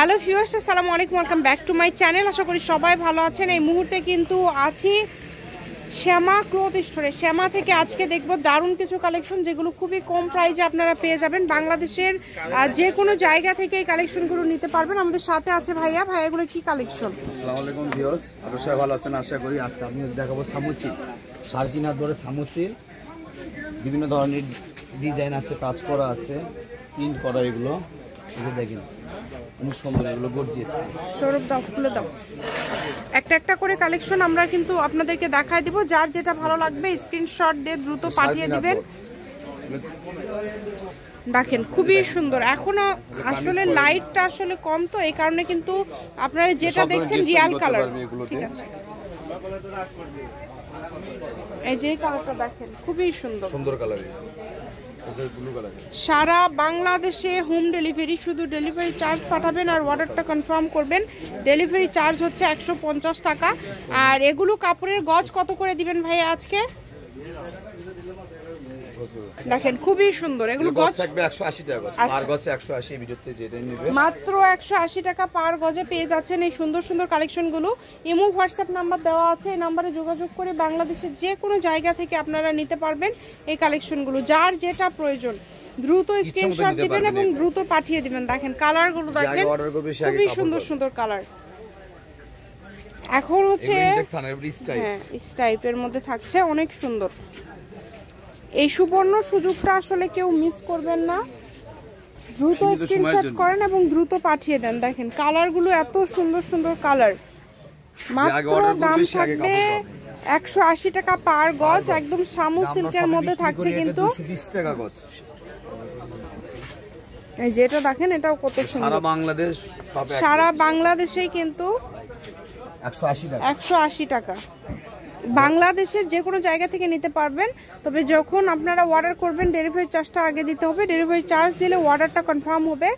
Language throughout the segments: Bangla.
হ্যালো ভিউয়ার্স, আসসালামু আলাইকুম, welcome back to my channel. আশা করি সবাই ভালো আছেন। এই মুহূর্তে কিন্তু আছি শ্যামা ক্লথ স্টোরে। শ্যামা থেকে আজকে দেখব দারুণ কিছু কালেকশন, যেগুলো খুবই কম প্রাইসে আপনারা পেয়ে যাবেন। বাংলাদেশের যে কোনো জায়গা থেকে এই কালেকশনগুলো নিতে পারবেন। আমাদের সাথে আছে ভাইয়া। এগুলো কি কালেকশন? আসসালামু আলাইকুম ভিউয়ার্স, অবশ্যই ভালো আছেন আশা করি। আজকে আমি দেখাবো সামুসিল, 3.5 হাত ধরে সামুসিল, বিভিন্ন ধরনের ডিজাইন আছে, কাজ করা আছে, প্রিন্ট করা। এগুলো দেখেন অনেক সুন্দর, এগুলো গর্জিয়াস। সৌরভ দাও, খুলে দাও। একটা একটা করে কালেকশন আমরা কিন্তু আপনাদেরকে দেখায় দিব। যার যেটা ভালো লাগবে স্ক্রিনশট দিয়ে দ্রুত পাঠিয়ে দিবেন। দেখেন খুবই সুন্দর। এখনো আসলে লাইটটা আসলে কম, তো এই কারণে কিন্তু আপনারা যেটা দেখছেন রিয়াল কালার। ঠিক আছে, এই যে কালারটা দেখেন খুবই সুন্দর সুন্দর কালার। সারা বাংলাদেশে হোম ডেলিভারি, শুধু ডেলিভারি চার্জ পাঠাবেন আর অর্ডারটা কনফার্ম করবেন। ডেলিভারি চার্জ হচ্ছে 150 টাকা। আর এগুলো কাপড়ের গজ কত করে দিবেন ভাই আজকে? দেখেন খুবই সুন্দর। এগুলো গজ থাকবে 180 টাকা গজ, পার গজে 180। ভিডিওতে যেটা নেবে মাত্র 180 টাকা পার গজে পেয়ে যাচ্ছেন এই সুন্দর সুন্দর কালেকশনগুলো। ইমো হোয়াটসঅ্যাপ নাম্বার দেওয়া আছে, এই নাম্বারে যোগাযোগ করে বাংলাদেশের যে কোনো জায়গা থেকে আপনারা নিতে পারবেন এই কালেকশনগুলো। যার যেটা প্রয়োজন দ্রুত স্ক্রিনশট দিবেন এবং দ্রুত পাঠিয়ে দিবেন। দেখেন কালারগুলো দেখেন খুবই সুন্দর সুন্দর কালার। এখন হচ্ছে টাইপের মধ্যে থাকছে, অনেক সুন্দর। এই সুবর্ণ সুযোগটা আসলে কেউ মিস করবেন না। দ্রুত স্ক্রিনশট করেন এবং দ্রুত পাঠিয়ে দেন। দেখেন কালারগুলো এত সুন্দর সুন্দর কালার। মাত্র দাম থাকবে 180 টাকা পার গজ। একদম শামু সিল্কের মধ্যে থাকছে কিন্তু 220 টাকা গজ। এই যেটা দেখেন এটাও কত সুন্দর। সারা বাংলাদেশেই কিন্তু 180 টাকা। বাংলাদেশের যে কোনো জায়গা থেকে নিতে পারবেন। তবে যখন আপনারা অর্ডার করবেন ডেলিভারি চার্জটা আগে দিতে হবে। ডেলিভারি চার্জ দিলে অর্ডারটা কনফার্ম হবে।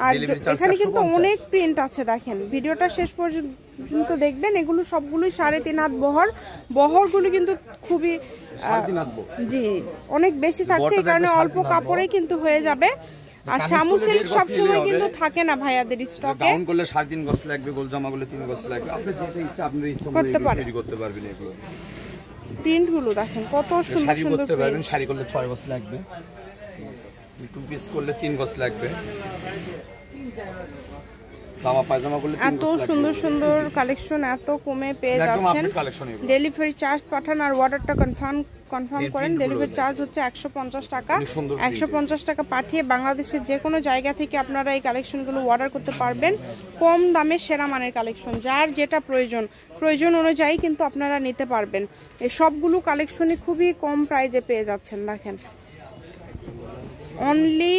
আর এখানে কিন্তু অনেক প্রিন্ট আছে, দেখেন ভিডিওটা শেষ পর্যন্ত দেখবেন। এগুলো সবগুলোই 3.5 হাত বহরগুলো কিন্তু খুবই জি অনেক বেশি থাকছে, এই কারণে অল্প কাপড়ে কিন্তু হয়ে যাবে। আর শামু সিল্ক সবসময় কিন্তু থাকে না ভাইয়াদের স্টকে। ডাউন করলে 3.5 গজ লাগবে, গোল জামা করলে 3 গজ লাগবে। আপনি যেটা ইচ্ছা আপনার ইচ্ছা মতো রেডি করতে পারবেন। এগুলো প্রিন্টগুলো দেখেন কত সুন্দর সুন্দর করতে পারবেন। শাড়ি করলে 6 গজ লাগবে, 2 পিস করলে 3 গজ লাগবে, জামা পায়জামা করলে 3 গজ লাগবে। এত সুন্দর সুন্দর কালেকশন এত কমে পেয়ে যাচ্ছেন। ডেলিভারি চার্জ পাঠান আর অর্ডারটা কনফার্ম করেন। ডেলিভারি চার্জ হচ্ছে 150 টাকা। 150 টাকা পাঠিয়ে বাংলাদেশের যে কোনো জায়গা থেকে আপনারা এই কালেকশনগুলো অর্ডার করতে পারবেন। কম দামে সেরা মানের কালেকশন। যার যেটা প্রয়োজন অনুযায়ী কিন্তু আপনারা নিতে পারবেন। এই সবগুলো কালেকশনই খুবই কম প্রাইসে পেয়ে যাচ্ছেন। দেখেন অনলি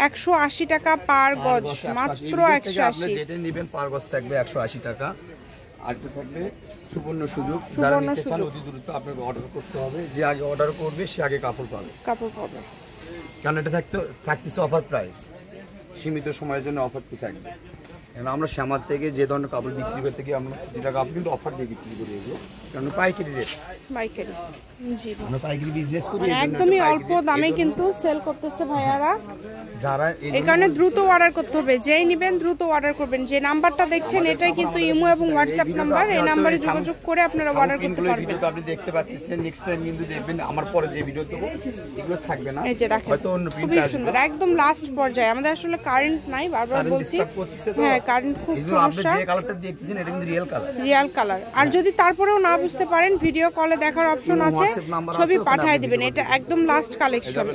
180 টাকা পার গজ, মাত্র 180। যেটা নেবেন পার গজ থাকবে 180 টাকা। আর থাকবে সুবর্ণ সুযোগ, যারা নিতে চান অতি দ্রুত আপনাকে অর্ডার করতে হবে। যে আগে অর্ডার করবে সে আগে কাপড় পাবে। কারণ এটা থাকতেছে অফার প্রাইস, সীমিত সময়ের জন্য অফারটি থাকবে। আমরা শ্যামার থেকে যে ধরনের কাপড় বিক্রি করতে গিয়ে আমরা প্রতিটা কাপড় কিন্তু অফার দিয়ে বিক্রি করি। এগুলো কারণ পাইকারি রেট, জি আমরা পাইকারি বিজনেস করি, একদমই অল্প দামে কিন্তু সেল করতেছে ভাইয়ারা। যারা এই কারণে দ্রুত অর্ডার করতে হবে। যেই নেবেন দ্রুত অর্ডার করবেন। যে নাম্বারটা দেখছেন এটাই কিন্তু ইমো এবং হোয়াটসঅ্যাপ নাম্বার। এই নাম্বারে যোগাযোগ করে আপনারা অর্ডার করতে পারবেন। ভিডিওটা আপনি দেখতে পাচ্ছেন, নেক্সট টাইম কিন্তু দেখবেন আমার পরে যে ভিডিও দেব এগুলো থাকবে না। এই যে দেখেন হয়তো অন্য প্রিন্ট আসবে। সুন্দর একদম লাস্ট পর্যায়ে। আমাদের আসলে কারেন্ট নাই, বারবার বলছি। হ্যাঁ কারেন্ট খুব সমস্যা। আপনি যে কালারটা দেখতেছেন এটা কিন্তু রিয়েল কালার। আর যদি তারপরেও না বুঝতে পারেন ভিডিও কলে দেখার অপশন আছে, ছবি পাঠিয়ে দিবেন। এটা একদম লাস্ট কালেকশন।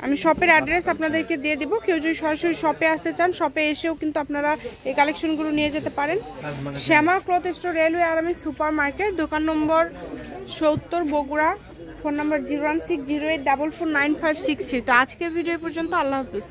আমি শপের অ্যাড্রেস আপনাদেরকে দিয়ে দিব। কেউ যদি সরাসরি শপে আসতে চান শপে এসেও কিন্তু আপনারা এই কালেকশনগুলো নিয়ে যেতে পারেন। শ্যামা ক্লথ স্টোর, রেলওয়ে আরামিক সুপার মার্কেট, দোকান নম্বর 70, বগুড়া। ফোন নম্বর 01608449563। তো আজকের ভিডিও পর্যন্ত। আল্লাহ হাফিজ।